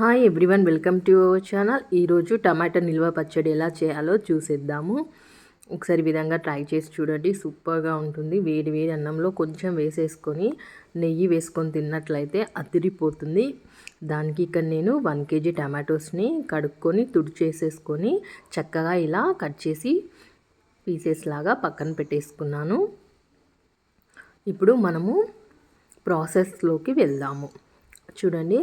Hi everyone, welcome to our channel. ఈరోజు టమాటా నిల్వ పచ్చడి ఎలా చేయాలో చూసేద్దాము. ఒకసారి విధంగా ట్రై చేసి చూడండి, సూపర్గా ఉంటుంది. వేడి వేడి అన్నంలో కొంచెం వేసేసుకొని నెయ్యి వేసుకొని తిన్నట్లయితే అదిరిపోతుంది. దానికి ఇక్కడ నేను 1 kg టమాటోస్ని కడుక్కొని తుడిచేసేసుకొని చక్కగా ఇలా కట్ చేసి పీసెస్ లాగా పక్కన పెట్టేసుకున్నాను. ఇప్పుడు మనము ప్రాసెస్లోకి వెళ్దాము. చూడండి,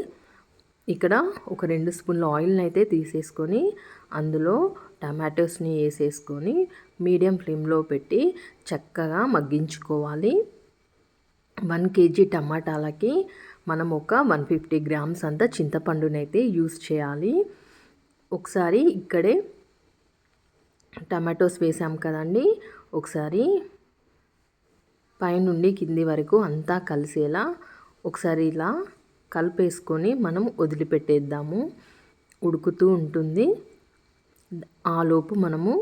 ఇక్కడ ఒక 2 స్పూన్ల ఆయిల్ని అయితే తీసేసుకొని అందులో టమాటోస్ని వేసేసుకొని మీడియం ఫ్లేమ్లో పెట్టి చక్కగా మగ్గించుకోవాలి. 1 kg టమాటాలకి మనం ఒక 150 గ్రామ్స్ అంత చింతపండునైతే యూస్ చేయాలి. ఒకసారి ఇక్కడే టమాటోస్ వేసాం కదండి, ఒకసారి పైనుండి కింది వరకు అంతా కలిసేలా ఒకసారి ఇలా కలిపేసుకొని మనం వదిలిపెట్టేద్దాము. ఉడుకుతూ ఉంటుంది. ఆలోపు మనము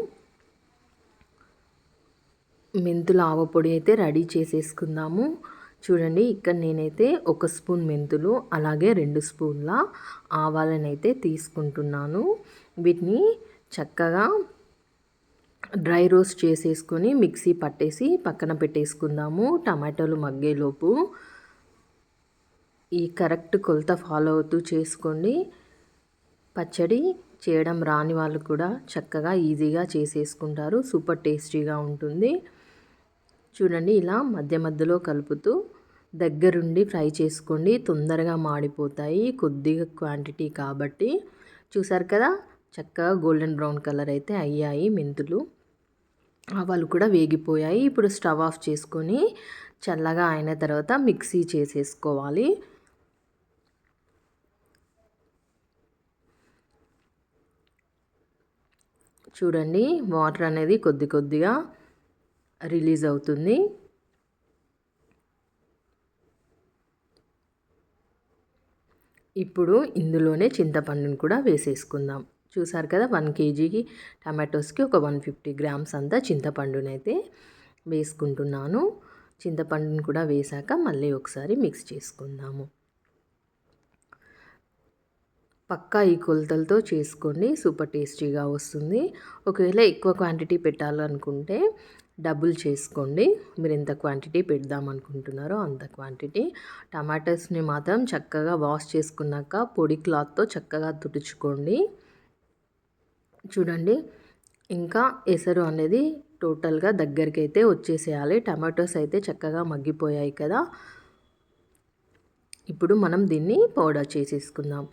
మెంతుల ఆవపొడి అయితే రెడీ చేసేసుకుందాము. చూడండి, ఇక్కడ నేనైతే 1 స్పూన్ మెంతులు అలాగే 2 స్పూన్ల ఆవాలను అయితే తీసుకుంటున్నాను. వీటిని చక్కగా డ్రై రోస్ట్ చేసేసుకొని మిక్సీ పట్టేసి పక్కన పెట్టేసుకుందాము. టమాటాలు మగ్గేలోపు ఈ కరెక్ట్ కొలత ఫాలో అవుతూ చేసుకోండి. పచ్చడి చేయడం రాని వాళ్ళు కూడా చక్కగా ఈజీగా చేసేసుకుంటారు. సూపర్ టేస్టీగా ఉంటుంది. చూడండి, ఇలా మధ్య మధ్యలో కలుపుతూ దగ్గరుండి ఫ్రై చేసుకోండి, తొందరగా మాడిపోతాయి. కొద్దిగా క్వాంటిటీ కాబట్టి. చూసారు కదా, చక్కగా గోల్డెన్ బ్రౌన్ కలర్ అయితే అయ్యాయి మెంతులు. ఆవాలు కూడా వేగిపోయాయి. ఇప్పుడు స్టవ్ ఆఫ్ చేసుకొని చల్లగా అయిన తర్వాత మిక్సీ చేసేసుకోవాలి. చూడండి, వాటర్ అనేది కొద్ది కొద్దిగా రిలీజ్ అవుతుంది. ఇప్పుడు ఇందులోనే చింతపండుని కూడా వేసేసుకుందాం. చూసారు కదా, 1 kgకి టమాటోస్కి ఒక 150 గ్రామ్స్ అంతా చింతపండునైతే వేసుకుంటున్నాను. చింతపండుని కూడా వేసాక మళ్ళీ ఒకసారి మిక్స్ చేసుకుందాము. పక్కా ఈ కొలతలతో చేసుకోండి, సూపర్ టేస్టీగా వస్తుంది. ఒకవేళ ఎక్కువ క్వాంటిటీ పెట్టాలనుకుంటే డబుల్ చేసుకోండి. మీరు ఎంత క్వాంటిటీ పెడదాం అనుకుంటున్నారో అంత క్వాంటిటీ. టమాటోస్ని మాత్రం చక్కగా వాష్ చేసుకున్నాక పొడి క్లాత్తో చక్కగా తుడుచుకోండి. చూడండి, ఇంకా ఎసరు అనేది టోటల్గా దగ్గరికి అయితే వచ్చేసేయాలి. టమాటోస్ అయితే చక్కగా మగ్గిపోయాయి కదా. ఇప్పుడు మనం దీన్ని పౌడర్ చేసేసుకుందాం.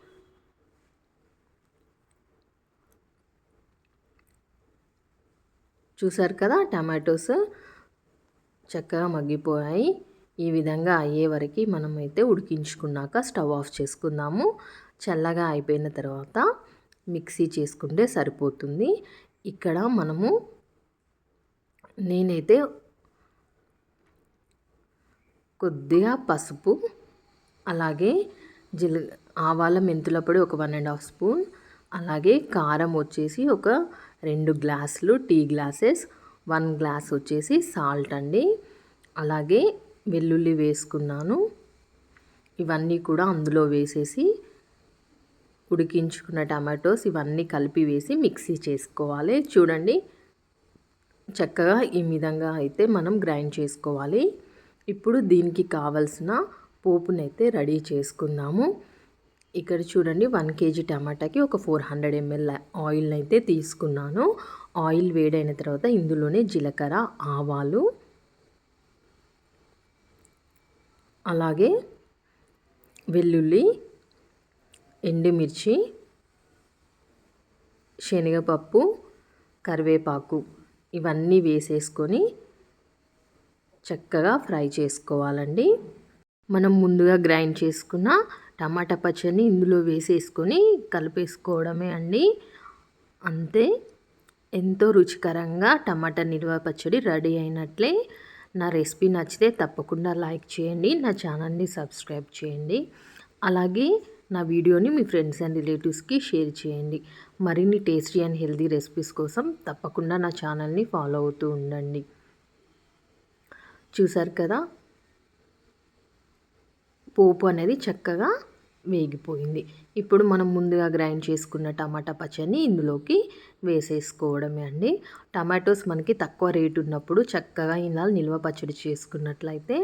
చూసారు కదా, టమాటోస్ చక్కగా మగ్గిపోయాయి. ఈ విధంగా అయ్యే వరకు మనమైతే ఉడికించుకున్నాక స్టవ్ ఆఫ్ చేసుకుందాము. చల్లగా అయిపోయిన తర్వాత మిక్సీ చేసుకుంటే సరిపోతుంది. ఇక్కడ నేనైతే కొద్దిగా పసుపు అలాగే ఆవాల మెంతుల పొడి ఒక 1.5 స్పూన్, అలాగే కారం వచ్చేసి ఒక 2 గ్లాసులు టీ గ్లాసెస్, 1 గ్లాస్ వచ్చేసి సాల్ట్ అండి. అలాగే వెల్లుల్లి వేసుకున్నాను. ఇవన్నీ కూడా అందులో వేసేసి ఉడికించుకున్న టమాటోస్ ఇవన్నీ కలిపి వేసి మిక్సీ చేసుకోవాలి. చూడండి, చక్కగా ఈ విధంగా అయితే మనం గ్రైండ్ చేసుకోవాలి. ఇప్పుడు దీనికి కావలసిన పోపునైతే రెడీ చేసుకుందాము. ఇక్కడ చూడండి, 1 kg టమాటాకి ఒక 400 ml ఆయిల్ని అయితే తీసుకున్నాను. ఆయిల్ వేడైన తర్వాత ఇందులోనే జీలకర్ర, ఆవాలు అలాగే వెల్లుల్లి, ఎండుమిర్చి, శనగపప్పు, కరివేపాకు ఇవన్నీ వేసేసుకొని చక్కగా ఫ్రై చేసుకోవాలండి. మనం ముందుగా గ్రైండ్ చేసుకున్న టమాటా పచ్చడిని ఇందులో వేసేసుకొని కలిపేసుకోవడమే అండి. అంతే, ఎంతో రుచికరంగా టమాటా నిల్వ పచ్చడి రెడీ అయినట్లే. నా రెసిపీ నచ్చితే తప్పకుండా లైక్ చేయండి, నా ఛానల్ని సబ్స్క్రైబ్ చేయండి. అలాగే నా వీడియోని మీ ఫ్రెండ్స్ అండ్ రిలేటివ్స్కి షేర్ చేయండి. మరిన్ని టేస్టీ అండ్ హెల్తీ రెసిపీస్ కోసం తప్పకుండా నా ఛానల్ని ఫాలో అవుతూ ఉండండి. చూసారు కదా, పోపు అనేది చక్కగా వేగిపోయింది. ఇప్పుడు మనం ముందుగా గ్రైండ్ చేసుకున్న టమాటా పచ్చడిని ఇందులోకి వేసేసుకోవడమే అండి. టమాటోస్ మనకి తక్కువ రేటు ఉన్నప్పుడు చక్కగా ఇలా నిల్వ పచ్చడి చేసుకున్నట్లయితే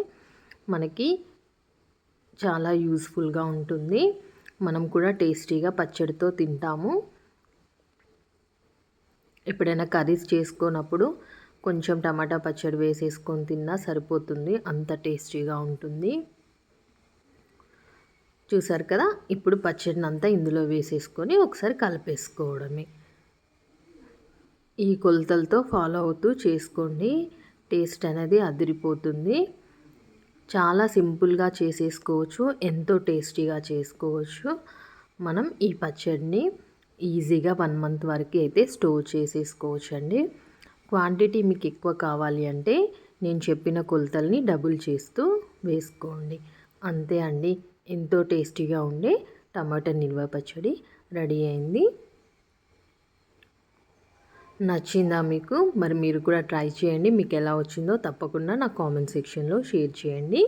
మనకి చాలా యూస్ఫుల్గా ఉంటుంది. మనం కూడా టేస్టీగా పచ్చడితో తింటాము. ఎప్పుడైనా కర్రీస్ చేసుకున్నప్పుడు కొంచెం టమాటా పచ్చడి వేసేసుకొని తిన్నా సరిపోతుంది, అంత టేస్టీగా ఉంటుంది. చూసారు కదా, ఇప్పుడు పచ్చడిని అంతా ఇందులో వేసేసుకొని ఒకసారి కలిపేసుకోవడమే. ఈ కొలతలతో ఫాలో అవుతూ చేసుకోండి, టేస్ట్ అనేది అదిరిపోతుంది. చాలా సింపుల్గా చేసేసుకోవచ్చు, ఎంతో టేస్టీగా చేసుకోవచ్చు. మనం ఈ పచ్చడిని ఈజీగా 1 మంత్ వరకు అయితే స్టోర్ చేసేసుకోవచ్చు అండి. క్వాంటిటీ మీకు ఎక్కువ కావాలి అంటే నేను చెప్పిన కొలతల్ని డబుల్ చేస్తూ వేసుకోండి. అంతే అండి, ఎంతో టేస్టీగా ఉండే టమాటా నిల్వ పచ్చడి రెడీ అయింది. నచ్చిందా మీకు? మరి మీరు కూడా ట్రై చేయండి. మీకు ఎలా వచ్చిందో తప్పకుండా నా కామెంట్ సెక్షన్లో షేర్ చేయండి.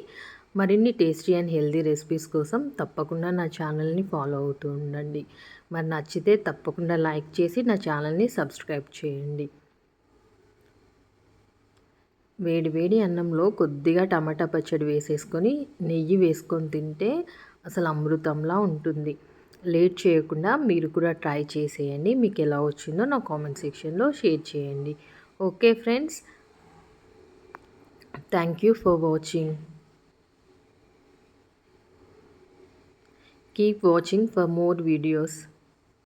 మరిన్ని టేస్టీ అండ్ హెల్తీ రెసిపీస్ కోసం తప్పకుండా నా ఛానల్ని ఫాలో అవుతూ ఉండండి. మరి నచ్చితే తప్పకుండా లైక్ చేసి నా ఛానల్ని సబ్స్క్రైబ్ చేయండి. వేడి వేడి అన్నంలో కొద్దిగా టమాటా పచ్చడి వేసేసుకొని నెయ్యి వేసుకొని తింటే అసలు అమృతంలా ఉంటుంది. లేట్ చేయకుండా మీరు కూడా ట్రై చేసేయండి. మీకు ఎలా వచ్చిందో నా కామెంట్ సెక్షన్లో షేర్ చేయండి. Okay friends, thank you for watching. Keep watching for more videos.